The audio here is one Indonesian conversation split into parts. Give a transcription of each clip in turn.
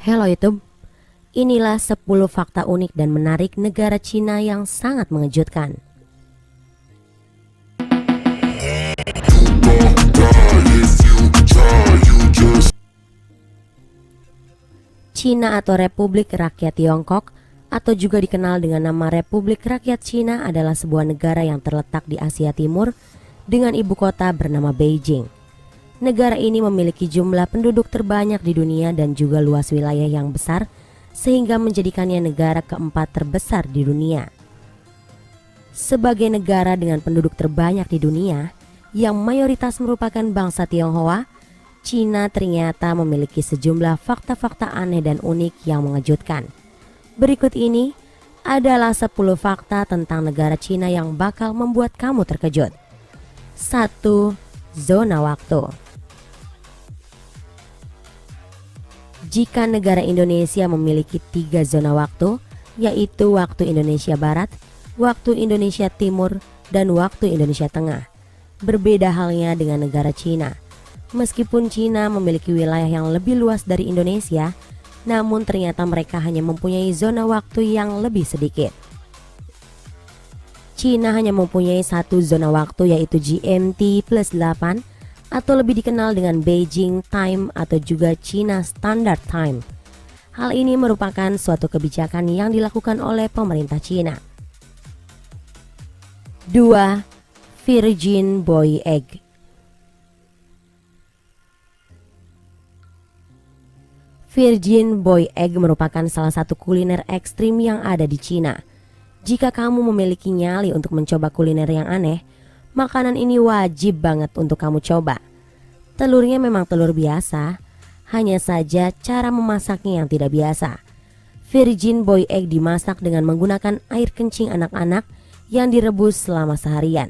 Hello YouTube, inilah 10 fakta unik dan menarik negara Cina yang sangat mengejutkan. Cina atau Republik Rakyat Tiongkok atau juga dikenal dengan nama Republik Rakyat Cina adalah sebuah negara yang terletak di Asia Timur dengan ibu kota bernama Beijing. Negara ini memiliki jumlah penduduk terbanyak di dunia dan juga luas wilayah yang besar sehingga menjadikannya negara keempat terbesar di dunia. Sebagai negara dengan penduduk terbanyak di dunia yang mayoritas merupakan bangsa Tionghoa, Cina ternyata memiliki sejumlah fakta-fakta aneh dan unik yang mengejutkan. Berikut ini adalah 10 fakta tentang negara Cina yang bakal membuat kamu terkejut. 1. Zona waktu. Jika negara Indonesia memiliki 3 zona waktu, yaitu waktu Indonesia Barat, waktu Indonesia Timur, dan waktu Indonesia Tengah. Berbeda halnya dengan negara Cina. Meskipun Cina memiliki wilayah yang lebih luas dari Indonesia, namun ternyata mereka hanya mempunyai zona waktu yang lebih sedikit. Cina hanya mempunyai satu zona waktu yaitu GMT plus 8 atau lebih dikenal dengan Beijing Time atau juga China Standard Time. Hal ini merupakan suatu kebijakan yang dilakukan oleh pemerintah Cina. 2. Virgin Boy Egg. Virgin Boy Egg merupakan salah satu kuliner ekstrim yang ada di Cina. Jika kamu memiliki nyali untuk mencoba kuliner yang aneh, makanan ini wajib banget untuk kamu coba. Telurnya memang telur biasa, hanya saja cara memasaknya yang tidak biasa. Virgin Boy Egg dimasak dengan menggunakan air kencing anak-anak yang direbus selama seharian.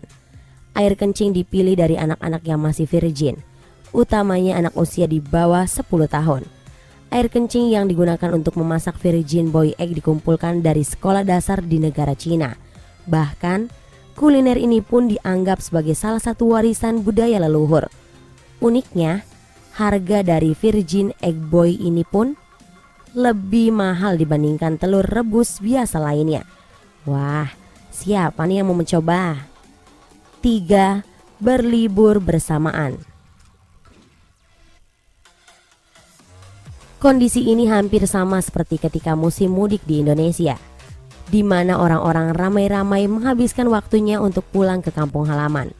Air kencing dipilih dari anak-anak yang masih virgin, utamanya anak usia di bawah 10 tahun. Air kencing yang digunakan untuk memasak Virgin Boy Egg dikumpulkan dari sekolah dasar di negara Cina. Bahkan, kuliner ini pun dianggap sebagai salah satu warisan budaya leluhur. Uniknya, harga dari Virgin Egg Boy ini pun lebih mahal dibandingkan telur rebus biasa lainnya. Wah, siapa nih yang mau mencoba? 3. Berlibur bersamaan. Kondisi ini hampir sama seperti ketika musim mudik di Indonesia, di mana orang-orang ramai-ramai menghabiskan waktunya untuk pulang ke kampung halaman.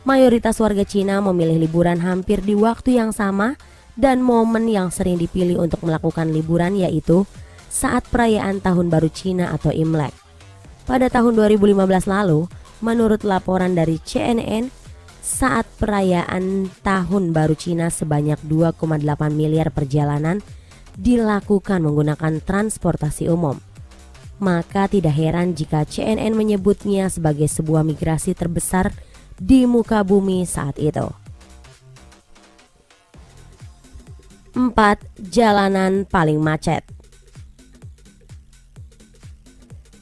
Mayoritas warga Cina memilih liburan hampir di waktu yang sama dan momen yang sering dipilih untuk melakukan liburan yaitu saat perayaan Tahun Baru Cina atau Imlek. Pada tahun 2015 lalu, menurut laporan dari CNN, saat perayaan Tahun Baru Cina sebanyak 2,8 miliar perjalanan dilakukan menggunakan transportasi umum. Maka tidak heran jika CNN menyebutnya sebagai sebuah migrasi terbesar di muka bumi saat itu. 4. Jalanan paling macet.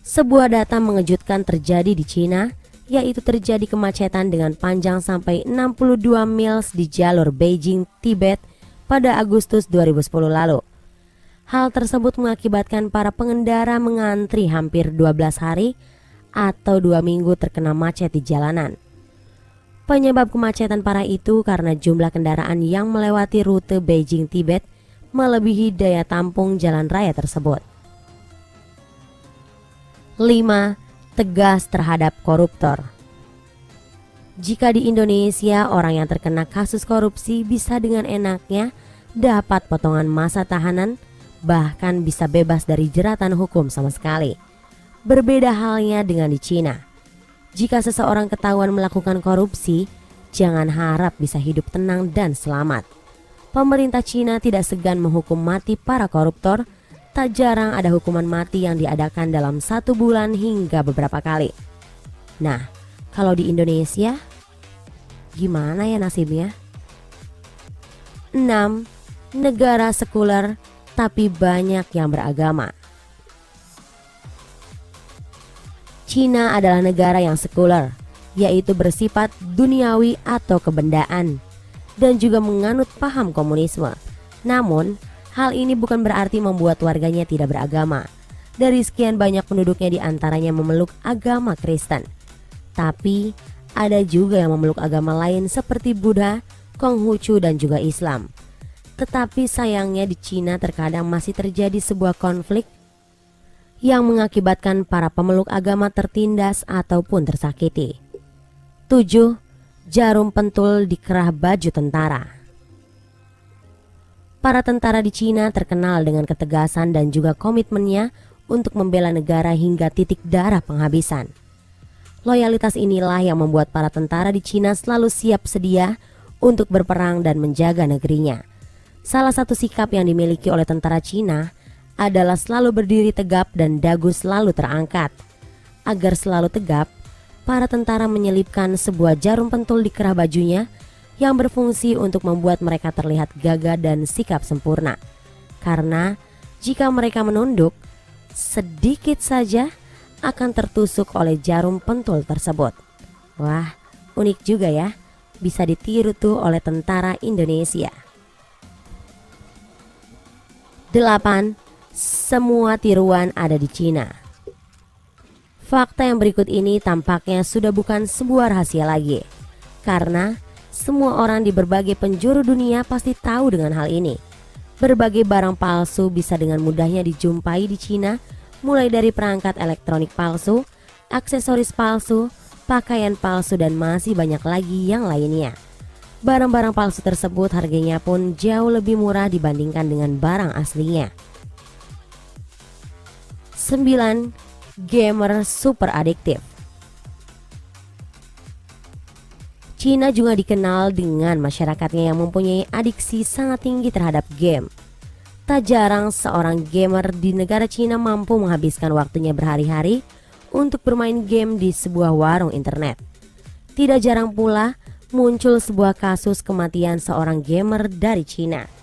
Sebuah data mengejutkan terjadi di Cina, yaitu terjadi kemacetan dengan panjang sampai 62 miles di jalur Beijing-Tibet pada Agustus 2010 lalu. Hal tersebut mengakibatkan para pengendara mengantri hampir 12 hari atau 2 minggu terkena macet di jalanan. Penyebab kemacetan parah itu karena jumlah kendaraan yang melewati rute Beijing-Tibet melebihi daya tampung jalan raya tersebut. 5. Tegas terhadap koruptor. Jika di Indonesia orang yang terkena kasus korupsi bisa dengan enaknya dapat potongan masa tahanan, bahkan bisa bebas dari jeratan hukum sama sekali. Berbeda halnya dengan di Cina. Jika seseorang ketahuan melakukan korupsi, jangan harap bisa hidup tenang dan selamat. Pemerintah Cina tidak segan menghukum mati para koruptor. Tak jarang ada hukuman mati yang diadakan dalam 1 bulan hingga beberapa kali. Nah, kalau di Indonesia, gimana ya nasibnya? 6. Negara sekuler tapi banyak yang beragama. Cina adalah negara yang sekuler, yaitu bersifat duniawi atau kebendaan, dan juga menganut paham komunisme. Namun, Hal ini bukan berarti membuat warganya tidak beragama. Dari sekian banyak penduduknya diantaranya memeluk agama Kristen. Tapi ada juga yang memeluk agama lain seperti Buddha, Konghucu dan juga Islam. Tetapi sayangnya di Cina terkadang masih terjadi sebuah konflik yang mengakibatkan para pemeluk agama tertindas ataupun tersakiti. 7. Jarum pentul di kerah baju tentara. Para tentara di Cina terkenal dengan ketegasan dan juga komitmennya untuk membela negara hingga titik darah penghabisan. Loyalitas inilah yang membuat para tentara di Cina selalu siap sedia untuk berperang dan menjaga negerinya. Salah satu sikap yang dimiliki oleh tentara Cina adalah selalu berdiri tegap dan dagu selalu terangkat. Agar selalu tegap, para tentara menyelipkan sebuah jarum pentul di kerah bajunya yang berfungsi untuk membuat mereka terlihat gagah dan sikap sempurna. Karena jika mereka menunduk, sedikit saja akan tertusuk oleh jarum pentul tersebut. Wah, unik juga ya. Bisa ditiru tuh oleh tentara Indonesia. 8. Semua tiruan ada di Cina. Fakta yang berikut ini tampaknya sudah bukan sebuah rahasia lagi. Karena semua orang di berbagai penjuru dunia pasti tahu dengan hal ini. Berbagai barang palsu bisa dengan mudahnya dijumpai di Cina, mulai dari perangkat elektronik palsu, aksesoris palsu, pakaian palsu dan masih banyak lagi yang lainnya. Barang-barang palsu tersebut harganya pun jauh lebih murah dibandingkan dengan barang aslinya. 9. Gamer super adiktif. Cina juga dikenal dengan masyarakatnya yang mempunyai adiksi sangat tinggi terhadap game. Tak jarang seorang gamer di negara Cina mampu menghabiskan waktunya berhari-hari untuk bermain game di sebuah warung internet. Tidak jarang pula muncul sebuah kasus kematian seorang gamer dari Cina.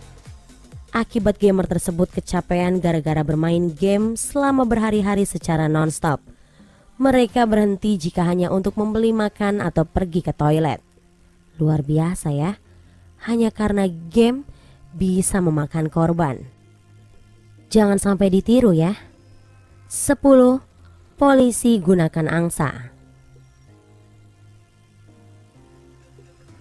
Akibat gamer tersebut kecapean gara-gara bermain game selama berhari-hari secara non-stop. Mereka berhenti jika hanya untuk membeli makan atau pergi ke toilet. Luar biasa ya, hanya karena game bisa memakan korban. Jangan sampai ditiru ya. 10. Polisi gunakan angsa.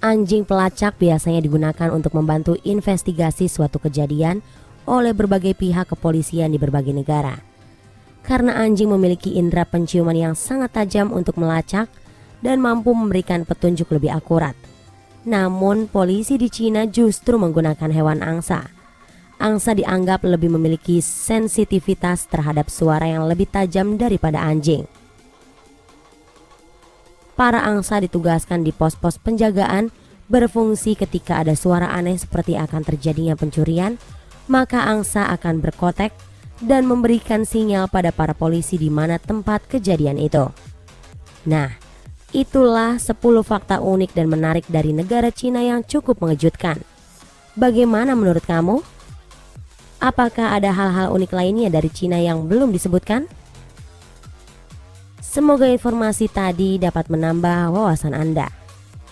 Anjing pelacak biasanya digunakan untuk membantu investigasi suatu kejadian oleh berbagai pihak kepolisian di berbagai negara. Karena anjing memiliki indera penciuman yang sangat tajam untuk melacak dan mampu memberikan petunjuk lebih akurat. Namun polisi di Cina justru menggunakan hewan angsa. Angsa dianggap lebih memiliki sensitivitas terhadap suara yang lebih tajam daripada anjing. Para angsa ditugaskan di pos-pos penjagaan, berfungsi ketika ada suara aneh seperti akan terjadinya pencurian, maka angsa akan berkotek dan memberikan sinyal pada para polisi di mana tempat kejadian itu. Nah, itulah 10 fakta unik dan menarik dari negara Cina yang cukup mengejutkan. Bagaimana menurut kamu? Apakah ada hal-hal unik lainnya dari Cina yang belum disebutkan? Semoga informasi tadi dapat menambah wawasan Anda.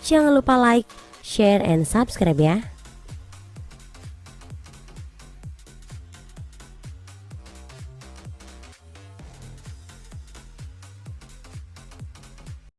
Jangan lupa like, share, and subscribe ya.